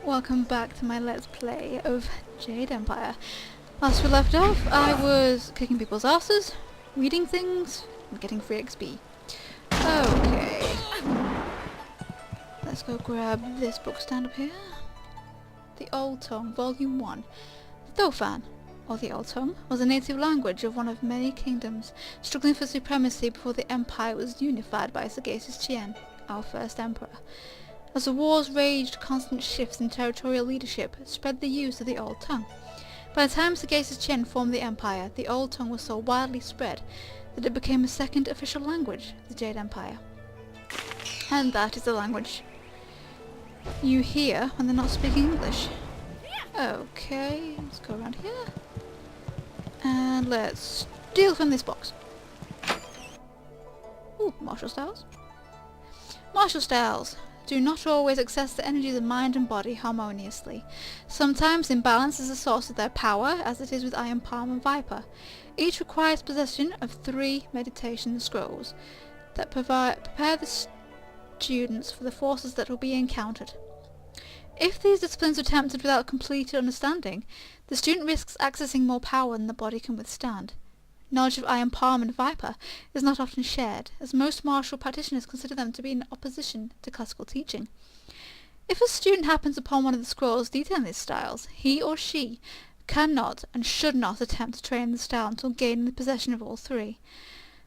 welcome back to my Let's Play of Jade Empire. Last we left off, I was kicking people's asses, reading things, and getting free XP. Okay. Let's go grab this book stand up here. The Old Tongue, Volume 1. The Thofan, or the Old Tongue, was a native language of one of many kingdoms, struggling for supremacy before the empire was unified by Sagacious Tien, our first emperor. As the wars raged, constant shifts in territorial leadership spread the use of the Old Tongue. By the time Sagacious Tien formed the empire, the Old Tongue was so widely spread that it became a second official language of the Jade Empire. And that is the language you hear when they're not speaking English. Okay, let's go around here. And let's steal from this box. Ooh, martial styles. Martial styles do not always access the energies of mind and body harmoniously. Sometimes imbalance is the source of their power, as it is with Iron Palm and Viper. Each requires possession of 3 meditation scrolls that prepare the students for the forces that will be encountered. If these disciplines are attempted without complete understanding, the student risks accessing more power than the body can withstand. Knowledge of Iron Palm and Viper is not often shared, as most martial practitioners consider them to be in opposition to classical teaching. If a student happens upon one of the scrolls detailing these styles, he or she cannot and should not attempt to train the style until gaining the possession of all 3.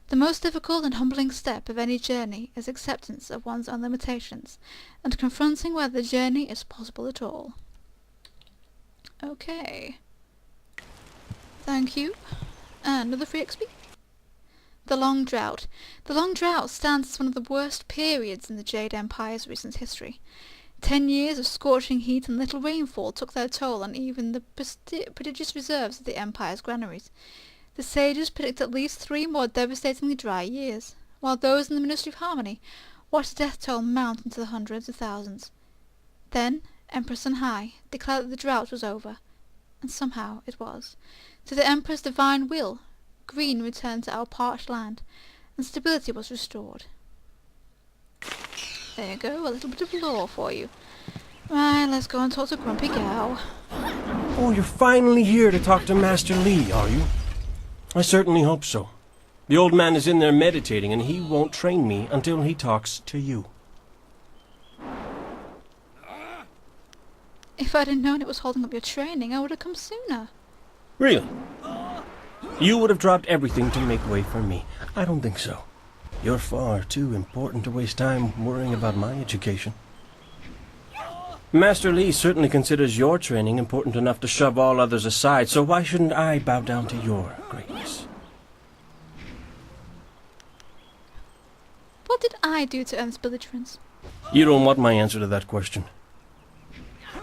The most difficult and humbling step of any journey is acceptance of one's own limitations, and confronting whether the journey is possible at all. Okay. Thank you. Another free XP. The Long Drought. The Long Drought stands as one of the worst periods in the Jade Empire's recent history. 10 years of scorching heat and little rainfall took their toll on even the prodigious reserves of the Empire's granaries. The sages predict at least 3 more devastatingly dry years, while those in the Ministry of Harmony watch the death toll mount into the hundreds of thousands. Then Empress Sunhai declared that the drought was over, and somehow it was. To the Emperor's divine will, green returned to our parched land, and stability was restored. There you go, a little bit of lore for you. Right, let's go and talk to Grumpy Gao. Oh, you're finally here to talk to Master Li, are you? I certainly hope so. The old man is in there meditating, and he won't train me until he talks to you. If I'd known it was holding up your training, I would have come sooner. Really? You would have dropped everything to make way for me. I don't think so. You're far too important to waste time worrying about my education. Master Li certainly considers your training important enough to shove all others aside, so why shouldn't I bow down to your greatness? What did I do to earn this belligerence? You don't want my answer to that question.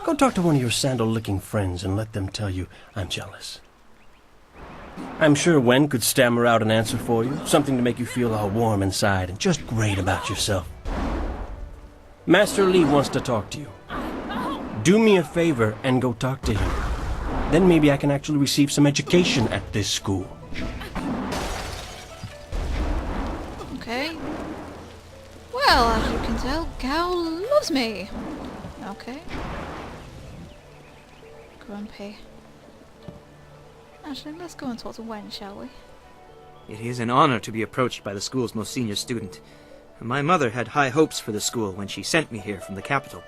Go talk to one of your sandal-licking friends and let them tell you I'm jealous. I'm sure Wen could stammer out an answer for you, something to make you feel all warm inside and just great about yourself. Master Li wants to talk to you. Do me a favor and go talk to him. Then maybe I can actually receive some education at this school. Okay. Well, as you can tell, Gao loves me. Okay. Grumpy. Actually, let's go and talk to Wen, shall we? It is an honor to be approached by the school's most senior student. My mother had high hopes for the school when she sent me here from the capital.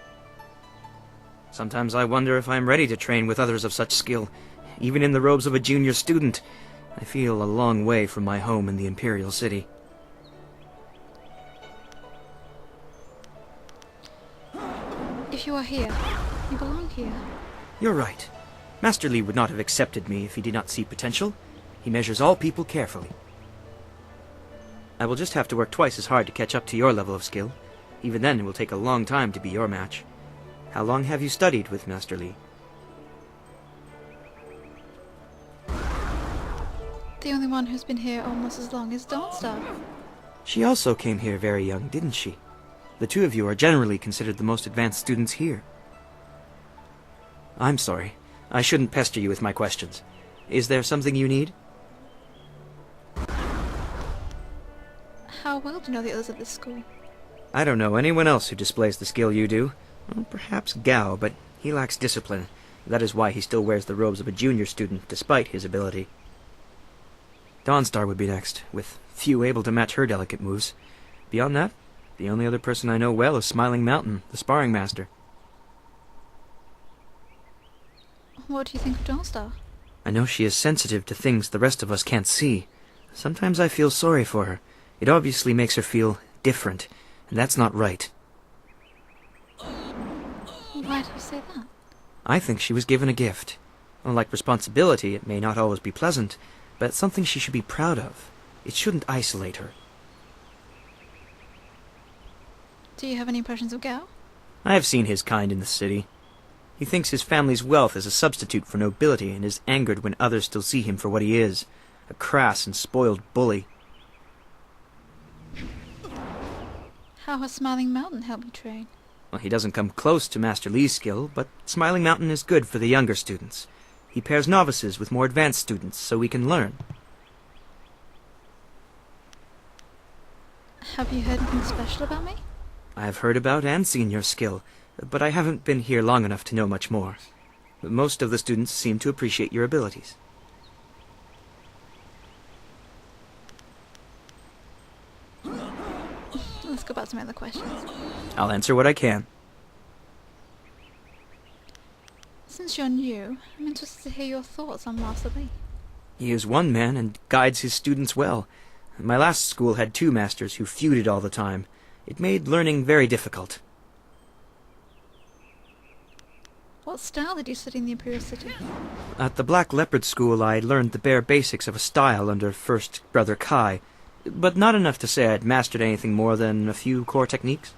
Sometimes I wonder if I am ready to train with others of such skill. Even in the robes of a junior student, I feel a long way from my home in the Imperial City. If you are here, you belong here. You're right. Master Li would not have accepted me if he did not see potential. He measures all people carefully. I will just have to work twice as hard to catch up to your level of skill. Even then, it will take a long time to be your match. How long have you studied with Master Li? The only one who's been here almost as long as Dawnstar. She also came here very young, didn't she? The 2 of you are generally considered the most advanced students here. I'm sorry. I shouldn't pester you with my questions. Is there something you need? How well do you know the others at this school? I don't know anyone else who displays the skill you do. Well, perhaps Gao, but He lacks discipline. That is why he still wears the robes of a junior student, despite his ability. Dawnstar would be next, with few able to match her delicate moves. Beyond that, the only other person I know well is Smiling Mountain, the sparring master. What do you think of Dawnstar? I know she is sensitive to things the rest of us can't see. Sometimes I feel sorry for her. It obviously makes her feel different, and that's not right. Why do you say that? I think she was given a gift. Unlike responsibility, it may not always be pleasant, but it's something she should be proud of. It shouldn't isolate her. Do you have any impressions of Gao? I have seen his kind in the city. He thinks his family's wealth is a substitute for nobility and is angered when others still see him for what he is, a crass and spoiled bully. How has Smiling Mountain helped you train? Well, he doesn't come close to Master Li's skill, but Smiling Mountain is good for the younger students. He pairs novices with more advanced students so we can learn. Have you heard anything special about me? I have heard about and seen your skill, but I haven't been here long enough to know much more. Most of the students seem to appreciate your abilities. Let's go back to my other questions. I'll answer what I can. Since you're new, I'm interested to hear your thoughts on Master Li. He is one man and guides his students well. My last school had 2 masters who feuded all the time. It made learning very difficult. What style did you study in the Imperial City? At the Black Leopard School, I learned the bare basics of a style under First Brother Kai, but not enough to say I'd mastered anything more than a few core techniques.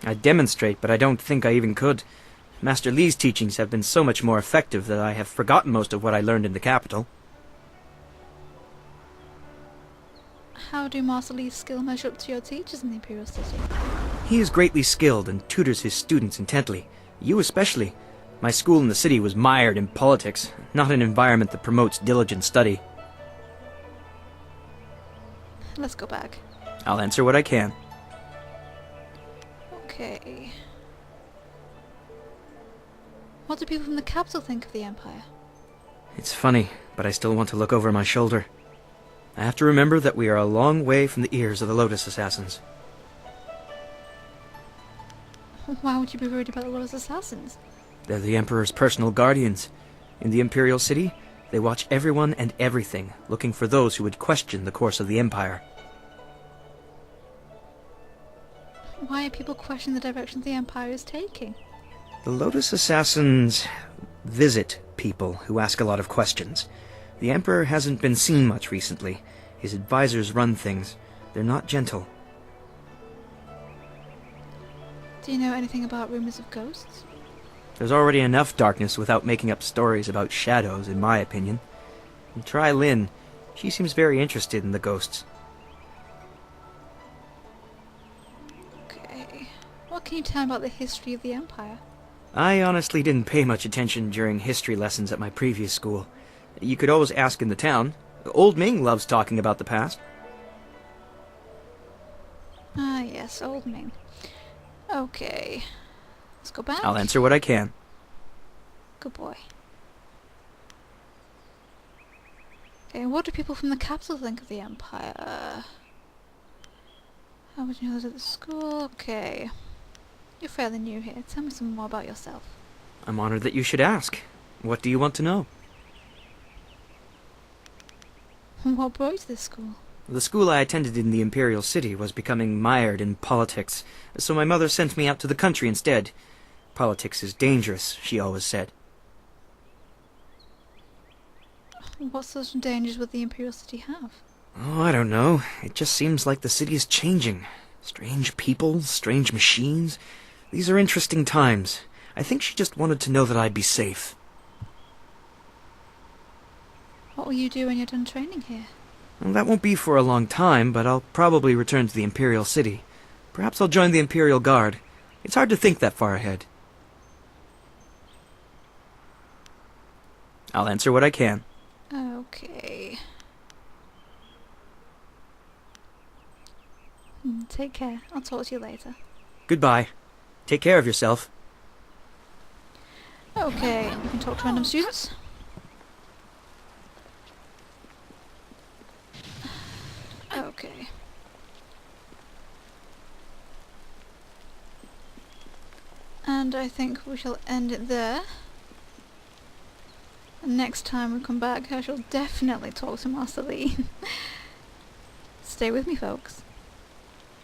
I'd demonstrate, but I don't think I even could. Master Li's teachings have been so much more effective that I have forgotten most of what I learned in the capital. How do Master Li's skill measure up to your teachers in the Imperial City? He is greatly skilled and tutors his students intently. You especially. My school in the city was mired in politics, not an environment that promotes diligent study. Let's go back. I'll answer what I can. Okay. What do people from the capital think of the Empire? It's funny, but I still want to look over my shoulder. I have to remember that we are a long way from the ears of the Lotus Assassins. Why would you be worried about the Lotus Assassins? They're the Emperor's personal guardians. In the Imperial City, they watch everyone and everything, looking for those who would question the course of the Empire. Why are people questioning the direction the Empire is taking? The Lotus Assassins visit people who ask a lot of questions. The Emperor hasn't been seen much recently. His advisors run things. They're not gentle. Do you know anything about rumors of ghosts? There's already enough darkness without making up stories about shadows, in my opinion. And try Lynn. She seems very interested in the ghosts. Okay. What can you tell me about the history of the Empire? I honestly didn't pay much attention during history lessons at my previous school. You could always ask in the town. Old Ming loves talking about the past. Ah, yes, Old Ming. Okay. Let's go back. I'll answer what I can. Good boy. Okay, what do people from the capital think of the Empire? How would you know that at the school? Okay. You're fairly new here. Tell me some more about yourself. I'm honored that you should ask. What do you want to know? What brought you to this school? The school I attended in the Imperial City was becoming mired in politics, so my mother sent me out to the country instead. Politics is dangerous, she always said. What sort of dangers would the Imperial City have? Oh, I don't know. It just seems like the city is changing. Strange people, strange machines. These are interesting times. I think she just wanted to know that I'd be safe. What will you do when you're done training here? Well, that won't be for a long time, but I'll probably return to the Imperial City. Perhaps I'll join the Imperial Guard. It's hard to think that far ahead. I'll answer what I can. Okay. Take care. I'll talk to you later. Goodbye. Take care of yourself. Okay, you can talk to random students. Okay. And I think we shall end it there. And next time we come back, I shall definitely talk to Master Lee. Stay with me, folks.